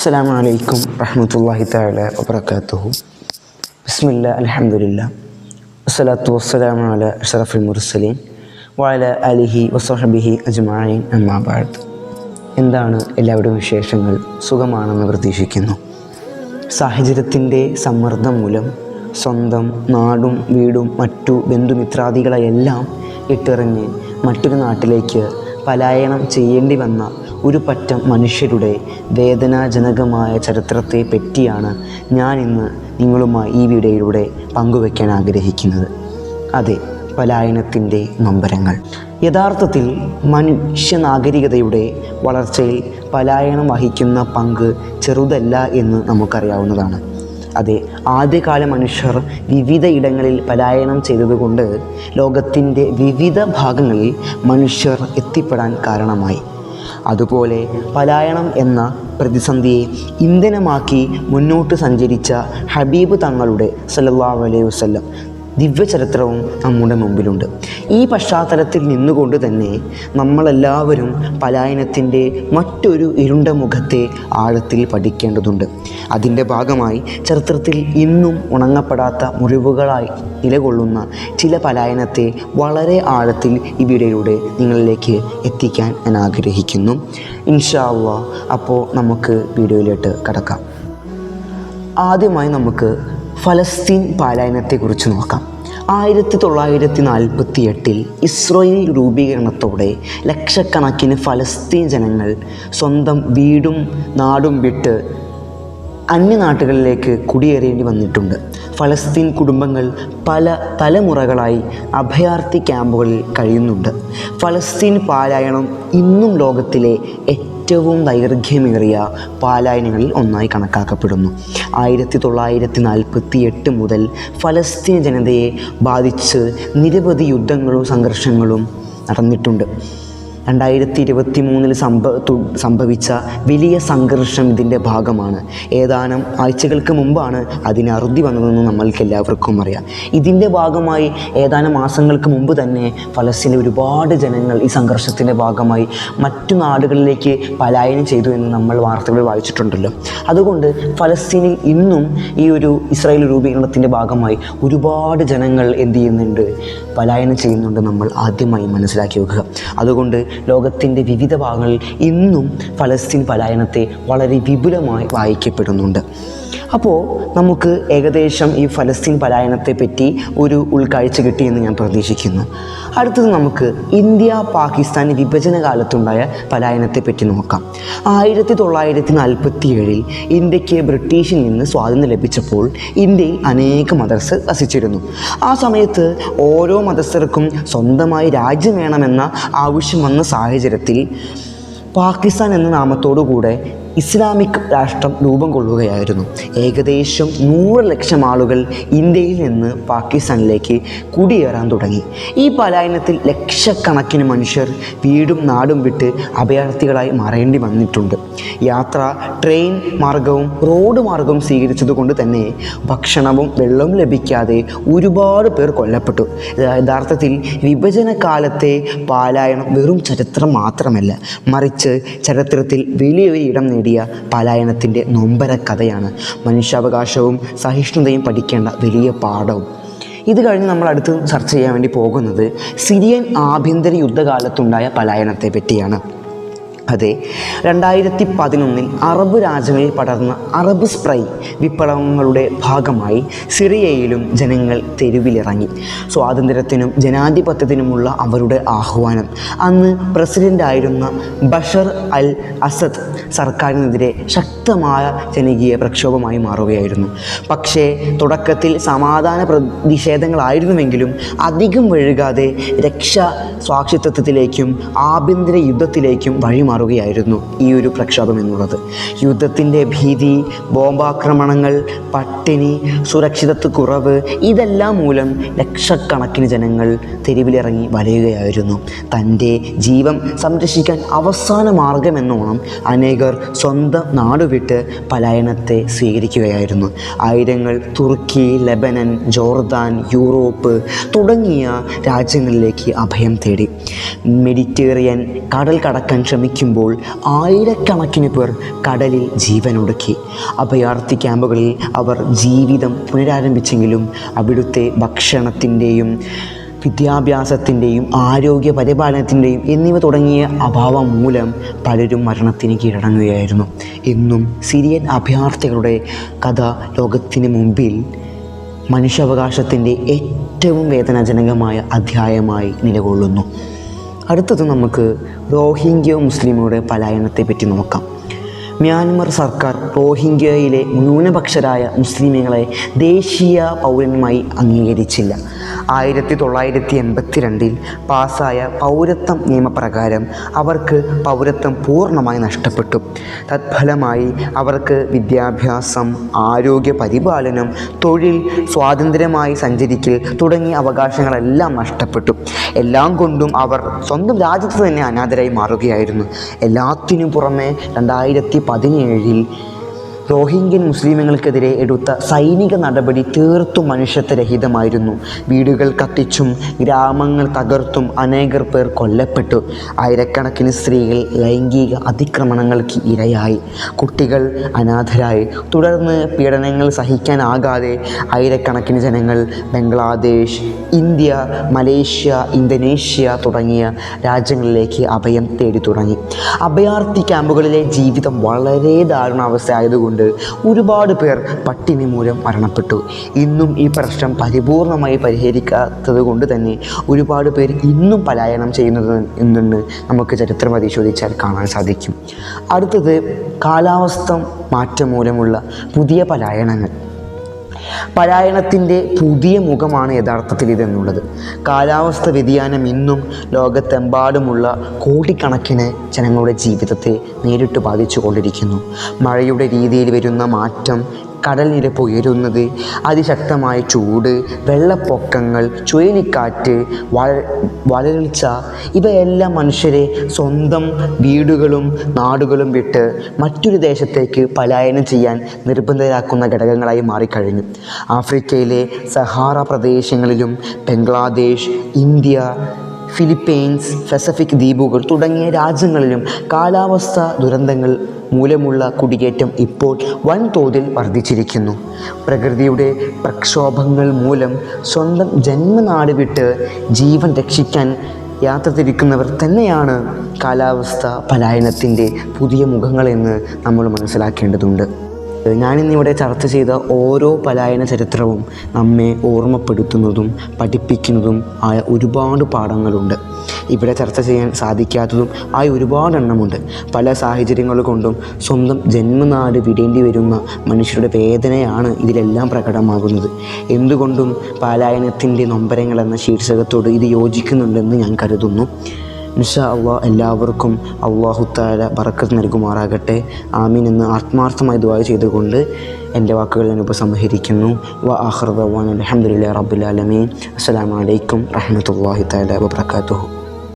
അസ്സലാമു അലൈക്കും റഹ്മത്തുള്ളാഹി തആല വബറകാതുഹു. ബിസ്മില്ലാ അൽഹംദുലില്ലാ വസ്സലാത്തു വസ്സലാമു അലാ അഷ്റഫിൽ മുർസലീൻ വഅലാ ആലിഹി വസ്വഹ്ബിഹി അജ്മഈൻ അമ്മാ ബഅദ്. എന്താണ് എല്ലാവരുടെയും വിശേഷങ്ങൾ? സുഖമാണെന്ന് പ്രതീക്ഷിക്കുന്നു. സാഹചര്യത്തിൻ്റെ സമ്മർദ്ദം മൂലം സ്വന്തം നാടും വീടും മറ്റു ബന്ധുമിത്രാദികളെയെല്ലാം ഇട്ടെറിഞ്ഞ് മറ്റൊരു നാട്ടിലേക്ക് പലായനം ചെയ്യേണ്ടി വന്ന ഒരു പറ്റം മനുഷ്യരുടെ വേദനാജനകമായ ചരിത്രത്തെ പറ്റിയാണ് ഞാൻ ഇന്ന് നിങ്ങളുമായി ഈ വീഡിയോയിലൂടെ പങ്കുവയ്ക്കാൻ ആഗ്രഹിക്കുന്നത്. അതെ, പലായനത്തിൻ്റെ നൊമ്പരങ്ങൾ. യഥാർത്ഥത്തിൽ മനുഷ്യ നാഗരികതയുടെ വളർച്ചയിൽ പലായനം വഹിക്കുന്ന പങ്ക് ചെറുതല്ല എന്ന് നമുക്കറിയാവുന്നതാണ്. അതെ, ആദ്യകാല മനുഷ്യർ വിവിധ ഇടങ്ങളിൽ പലായനം ചെയ്തതുകൊണ്ട് ലോകത്തിൻ്റെ വിവിധ ഭാഗങ്ങളിൽ മനുഷ്യർ എത്തിപ്പെടാൻ കാരണമായി. അതുപോലെ പലായനം എന്ന പ്രതിസന്ധിയെ ഇന്ധനമാക്കി മുന്നോട്ട് സഞ്ചരിച്ച ഹബീബ് തങ്ങളുടെ സല്ലല്ലാഹു അലൈഹി വസല്ലം ദിവ്യചരിത്രവും നമ്മുടെ മുമ്പിലുണ്ട്. ഈ പശ്ചാത്തലത്തിൽ നിന്നുകൊണ്ട് തന്നെ നമ്മളെല്ലാവരും പലായനത്തിൻ്റെ മറ്റൊരു ഇരുണ്ട മുഖത്തെ ആഴത്തിൽ പഠിക്കേണ്ടതുണ്ട്. അതിൻ്റെ ഭാഗമായി ചരിത്രത്തിൽ ഇന്നും ഉണങ്ങപ്പെടാത്ത മുറിവുകളായി നിലകൊള്ളുന്ന ചില പലായനത്തെ വളരെ ആഴത്തിൽ ഈ വീഡിയോയിലൂടെ നിങ്ങളിലേക്ക് എത്തിക്കാൻ ഞാൻ ആഗ്രഹിക്കുന്നു. ഇൻഷാ അല്ലാഹ്. അപ്പോൾ നമുക്ക് വീഡിയോയിലോട്ട് കടക്കാം. ആദ്യമായി നമുക്ക് ഫലസ്തീൻ പലായനത്തെക്കുറിച്ച് നോക്കാം. 1948 ഇസ്രായേൽ രൂപീകരണത്തോടെ ലക്ഷക്കണക്കിന് ഫലസ്തീൻ ജനങ്ങൾ സ്വന്തം വീടും നാടും വിട്ട് അന്യനാട്ടുകളിലേക്ക് കുടിയേറേണ്ടി വന്നിട്ടുണ്ട്. ഫലസ്തീൻ കുടുംബങ്ങൾ പല തലമുറകളായി അഭയാർത്ഥി ക്യാമ്പുകളിൽ കഴിയുന്നുണ്ട്. ഫലസ്തീൻ പലായനം ഇന്നും ലോകത്തിലെ ഏറ്റവും ദൈർഘ്യമേറിയ പലായനങ്ങളിൽ ഒന്നായി കണക്കാക്കപ്പെടുന്നു. 1948 മുതൽ ഫലസ്തീൻ ജനതയെ ബാധിച്ച് നിരവധി യുദ്ധങ്ങളും സംഘർഷങ്ങളും നടന്നിട്ടുണ്ട്. 2023 സംഭവിച്ച വലിയ സംഘർഷം ഇതിൻ്റെ ഭാഗമാണ്. ഏതാനും ആഴ്ചകൾക്ക് മുമ്പാണ് അതിന് അറുതി വന്നതെന്ന് നമ്മൾക്ക് എല്ലാവർക്കും അറിയാം. ഇതിൻ്റെ ഭാഗമായി ഏതാനും മാസങ്ങൾക്ക് മുമ്പ് തന്നെ ഫലസ്തീനിലെ ഒരുപാട് ജനങ്ങൾ ഈ സംഘർഷത്തിൻ്റെ ഭാഗമായി മറ്റു നാടുകളിലേക്ക് പലായനം ചെയ്തു എന്ന് നമ്മൾ വാർത്തകൾ വായിച്ചിട്ടുണ്ടല്ലോ. അതുകൊണ്ട് ഫലസ്തീനിൽ ഇന്നും ഈ ഒരു ഇസ്രായേൽ രൂപീകരണത്തിൻ്റെ ഭാഗമായി ഒരുപാട് ജനങ്ങൾ എന്ത് ചെയ്യുന്നുണ്ട്? പലായനം ചെയ്യുന്നുണ്ട്. നമ്മൾ ആദ്യമായി മനസ്സിലാക്കി വെക്കുക. അതുകൊണ്ട് ലോകത്തിൻ്റെ വിവിധ ഭാഗങ്ങളിൽ ഇന്നും ഫലസ്തീൻ പലായനത്തെ വളരെ വിപുലമായി വായിക്കപ്പെടുന്നുണ്ട്. അപ്പോൾ നമുക്ക് ഏകദേശം ഈ ഫലസ്തീൻ പലായനത്തെ പറ്റി ഒരു ഉൾക്കാഴ്ച കിട്ടിയെന്ന് ഞാൻ പ്രതീക്ഷിക്കുന്നു. അടുത്തത് നമുക്ക് ഇന്ത്യ പാകിസ്ഥാൻ വിഭജന കാലത്തുണ്ടായ പലായനത്തെ പറ്റി നോക്കാം. 1947 ഇന്ത്യക്ക് ബ്രിട്ടീഷിൽ നിന്ന് സ്വാതന്ത്ര്യം ലഭിച്ചപ്പോൾ ഇന്ത്യയിൽ അനേക മതസ്ഥർ വസിച്ചിരുന്നു. ആ സമയത്ത് ഓരോ മതസ്ഥർക്കും സ്വന്തമായി രാജ്യം വേണമെന്ന ആവശ്യം വന്ന സാഹചര്യത്തിൽ പാകിസ്ഥാൻ എന്ന നാമത്തോടുകൂടെ ഇസ്ലാമിക് രാഷ്ട്രം രൂപം കൊള്ളുകയായിരുന്നു. ഏകദേശം 100 ലക്ഷം ആളുകൾ ഇന്ത്യയിൽ നിന്ന് പാകിസ്ഥാനിലേക്ക് കുടിയേറാൻ തുടങ്ങി. ഈ പലായനത്തിൽ ലക്ഷക്കണക്കിന് മനുഷ്യർ വീടും നാടും വിട്ട് അഭയാർത്ഥികളായി മാറേണ്ടി വന്നിട്ടുണ്ട്. യാത്ര ട്രെയിൻ മാർഗവും റോഡ് മാർഗവും സ്വീകരിച്ചതുകൊണ്ട് തന്നെ ഭക്ഷണവും വെള്ളവും ലഭിക്കാതെ ഒരുപാട് പേർ കൊല്ലപ്പെട്ടു. യഥാർത്ഥത്തിൽ വിഭജന കാലത്തെ പലായനം വെറും ചരിത്രം മാത്രമല്ല, മറിച്ച് ചരിത്രത്തിൽ വലിയൊരു ഇടം നേടിയ പലായനത്തിൻ്റെ നൊമ്പര കഥയാണ്. മനുഷ്യാവകാശവും സഹിഷ്ണുതയും പഠിക്കേണ്ട വലിയ പാഠവും. ഇത് കഴിഞ്ഞ് നമ്മൾ അടുത്ത് ചർച്ച ചെയ്യാൻ വേണ്ടി പോകുന്നത് സിറിയൻ ആഭ്യന്തര യുദ്ധകാലത്തുണ്ടായ പലായനത്തെ പറ്റിയാണ്. അതെ, 2011 അറബ് രാജ്യങ്ങളിൽ പടർന്ന അറബ് സ്പ്രൈ വിപ്ലവങ്ങളുടെ ഭാഗമായി സിറിയയിലും ജനങ്ങൾ തെരുവിലിറങ്ങി. സ്വാതന്ത്ര്യത്തിനും ജനാധിപത്യത്തിനുമുള്ള അവരുടെ ആഹ്വാനം അന്ന് പ്രസിഡൻ്റായിരുന്ന ബഷർ അൽ അസദ് സർക്കാരിനെതിരെ ശക്തമായ ജനകീയ പ്രക്ഷോഭമായി മാറുകയായിരുന്നു. പക്ഷേ തുടക്കത്തിൽ സമാധാന പ്രതിഷേധങ്ങളായിരുന്നുവെങ്കിലും അധികം വൈകാതെ രക്ഷാസ്വാക്ഷിത്വത്തിലേക്കും ആഭ്യന്തര യുദ്ധത്തിലേക്കും വഴിമാറുകയായിരുന്നു ഈ ഒരു പ്രക്ഷോഭം എന്നുള്ളത്. യുദ്ധത്തിൻ്റെ ഭീതി, ബോംബാക്രമണങ്ങൾ, പട്ടിണി, സുരക്ഷിതത്വക്കുറവ് ഇതെല്ലാം മൂലം ലക്ഷക്കണക്കിന് ജനങ്ങൾ തെരുവിലിറങ്ങി വലയുകയായിരുന്നു. തൻ്റെ ജീവൻ സംരക്ഷിക്കാൻ അവസാന മാർഗമെന്നോണം അനേകർ സ്വന്തം നാടുവിട്ട് പലായനത്തെ സ്വീകരിക്കുകയായിരുന്നു. ആയിരങ്ങൾ തുർക്കി, ലെബനൻ, ജോർദാൻ, യൂറോപ്പ് തുടങ്ങിയ രാജ്യങ്ങളിലേക്ക് അഭയം തേടി. മെഡിറ്ററേനിയൻ കടൽ കടക്കാൻ ശ്രമിക്കുമ്പോൾ കഴിയുമ്പോൾ ആയിരക്കണക്കിന് പേർ കടലിൽ ജീവനൊടുക്കി. അഭയാർത്ഥി ക്യാമ്പുകളിൽ അവർ ജീവിതം പുനരാരംഭിച്ചെങ്കിലും അവിടുത്തെ ഭക്ഷണത്തിൻ്റെയും വിദ്യാഭ്യാസത്തിൻ്റെയും ആരോഗ്യ പരിപാലനത്തിൻ്റെയും എന്നിവ തുടങ്ങിയ അഭാവം മൂലം പലരും മരണത്തിന് കീഴടങ്ങുകയായിരുന്നു. ഇന്നും സിറിയൻ അഭയാർത്ഥികളുടെ കഥ ലോകത്തിന് മുമ്പിൽ മനുഷ്യാവകാശത്തിൻ്റെ ഏറ്റവും വേദനാജനകമായ അധ്യായമായി നിലകൊള്ളുന്നു. അടുത്തത് നമുക്ക് റോഹിംഗ്യ മുസ്ലിമുകളുടെ പലായനത്തെ പറ്റി നോക്കാം. മ്യാൻമർ സർക്കാർ റോഹിംഗ്യയിലെ ന്യൂനപക്ഷരായ മുസ്ലിമുകളെ ദേശീയ പൗരന്മാരായി അംഗീകരിച്ചില്ല. 1982 പാസ്സായ പൗരത്വ നിയമപ്രകാരം അവർക്ക് പൗരത്വം പൂർണ്ണമായി നഷ്ടപ്പെട്ടു. തത്ഫലമായി അവർക്ക് വിദ്യാഭ്യാസം, ആരോഗ്യ പരിപാലനം, തൊഴിൽ, സ്വാതന്ത്ര്യമായി സഞ്ചരിക്കൽ തുടങ്ങിയ അവകാശങ്ങളെല്ലാം നഷ്ടപ്പെട്ടു. എല്ലാം കൊണ്ടും അവർ സ്വന്തം രാജ്യത്ത് തന്നെ അനാഥരായി മാറുകയായിരുന്നു. എല്ലാത്തിനും പുറമെ 2017 റോഹിംഗ്യൻ മുസ്ലിമുകൾക്കെതിരെ എടുത്ത സൈനിക നടപടി തീർത്തും മനുഷ്യത്വരഹിതമായിരുന്നു. വീടുകൾ കത്തിച്ചും ഗ്രാമങ്ങൾ തകർത്തും അനേകർ പേർ കൊല്ലപ്പെട്ടു. ആയിരക്കണക്കിന് സ്ത്രീകൾ ലൈംഗിക അതിക്രമണങ്ങൾക്ക് ഇരയായി. കുട്ടികൾ അനാഥരായി. തുടർന്ന് പീഡനങ്ങൾ സഹിക്കാനാകാതെ ആയിരക്കണക്കിന് ജനങ്ങൾ ബംഗ്ലാദേശ്, ഇന്ത്യ, മലേഷ്യ, ഇന്തോനേഷ്യ തുടങ്ങിയ രാജ്യങ്ങളിലേക്ക് അഭയം തേടി തുടങ്ങി. അഭയാർത്ഥി ക്യാമ്പുകളിലെ ജീവിതം വളരെ ദാരുണാവസ്ഥ ആയതുകൊണ്ട് ഒരുപാട് പേർ പട്ടിണി മൂലം മരണപ്പെട്ടു. ഇന്നും ഈ പ്രശ്നം പരിപൂർണമായി പരിഹരിക്കാത്തത് കൊണ്ട് തന്നെ ഒരുപാട് പേർ ഇന്നും പലായനം ചെയ്യുന്നത് എന്നുണ്ട് നമുക്ക് ചരിത്രം പരിശോധിച്ചാൽ കാണാൻ സാധിക്കും. അടുത്തത് കാലാവസ്ഥ മാറ്റം മൂലമുള്ള പുതിയ പലായനങ്ങൾ. പലായനത്തിൻ്റെ പുതിയ മുഖമാണ് യഥാർത്ഥത്തിൽ ഇതെന്നുള്ളത്. കാലാവസ്ഥ വ്യതിയാനം ഇന്നും ലോകത്തെമ്പാടുമുള്ള കോടിക്കണക്കിന് ജനങ്ങളുടെ ജീവിതത്തെ നേരിട്ട് ബാധിച്ചു കൊണ്ടിരിക്കുന്നു. മഴയുടെ രീതിയിൽ വരുന്ന മാറ്റം, കടൽ നിരപ്പ് ഉയരുന്നത്, അതിശക്തമായ ചൂട്, വെള്ളപ്പൊക്കങ്ങൾ, ചുഴലിക്കാറ്റ്, വരൾച്ച ഇവയെല്ലാം മനുഷ്യരെ സ്വന്തം വീടുകളും നാടുകളും വിട്ട് മറ്റൊരു ദേശത്തേക്ക് പലായനം ചെയ്യാൻ നിർബന്ധിതരാക്കുന്ന ഘടകങ്ങളായി മാറിക്കഴിഞ്ഞു. ആഫ്രിക്കയിലെ സഹാറ പ്രദേശങ്ങളിലും ബംഗ്ലാദേശ്, ഇന്ത്യ, ഫിലിപ്പീൻസ്, പസഫിക് ദ്വീപുകൾ തുടങ്ങിയ രാജ്യങ്ങളിലും കാലാവസ്ഥ ദുരന്തങ്ങൾ മൂലമുള്ള കുടിയേറ്റം ഇപ്പോൾ വൻതോതിൽ വർദ്ധിച്ചിരിക്കുന്നു. പ്രകൃതിയുടെ പ്രക്ഷോഭങ്ങൾ മൂലം സ്വന്തം ജന്മനാട് വിട്ട് ജീവൻ രക്ഷിക്കാൻ യാത്ര തിരിക്കുന്നവർ തന്നെയാണ് കാലാവസ്ഥ പലായനത്തിൻ്റെ പുതിയ മുഖങ്ങളെന്ന് നമ്മൾ മനസ്സിലാക്കേണ്ടതുണ്ട്. ഞാനിന്നിവിടെ ചർച്ച ചെയ്ത ഓരോ പലായന ചരിത്രവും നമ്മെ ഓർമ്മപ്പെടുത്തുന്നതും പഠിപ്പിക്കുന്നതും ആയ ഒരുപാട് പാഠങ്ങളുണ്ട്. ഇവിടെ ചർച്ച ചെയ്യാൻ സാധിക്കാത്തതും ആയ ഒരുപാട് എണ്ണമുണ്ട്. പല സാഹചര്യങ്ങൾ കൊണ്ടും സ്വന്തം ജന്മനാട് വിടേണ്ടി വരുന്ന മനുഷ്യരുടെ വേദനയാണ് ഇതിലെല്ലാം പ്രകടമാകുന്നത്. എന്തുകൊണ്ടും പലായനത്തിൻ്റെ നൊമ്പരങ്ങൾ എന്ന ശീർഷകത്തോട് ഇത് യോജിക്കുന്നുണ്ടെന്ന് ഞാൻ കരുതുന്നു. ഇൻഷാ അള്ളാഹ് എല്ലാവർക്കും അള്ളാഹു തആല ബറക്കത്ത് നൽകുമാറാകട്ടെ. ആമീൻ എന്ന് ആത്മാർത്ഥമായി ദുആ ചെയ്തുകൊണ്ട് എൻ്റെ വാക്കുകൾ ഞാൻ ഉപസംഹരിക്കുന്നു. വ ആഖിറു ദഅ്വാനാ അൽഹംദുലില്ലാഹി റബ്ബിൽ ആലമീൻ. അസ്സലാമു അലൈക്കും റഹ്മത്തുള്ളാഹി തആല വബറകാതുഹു.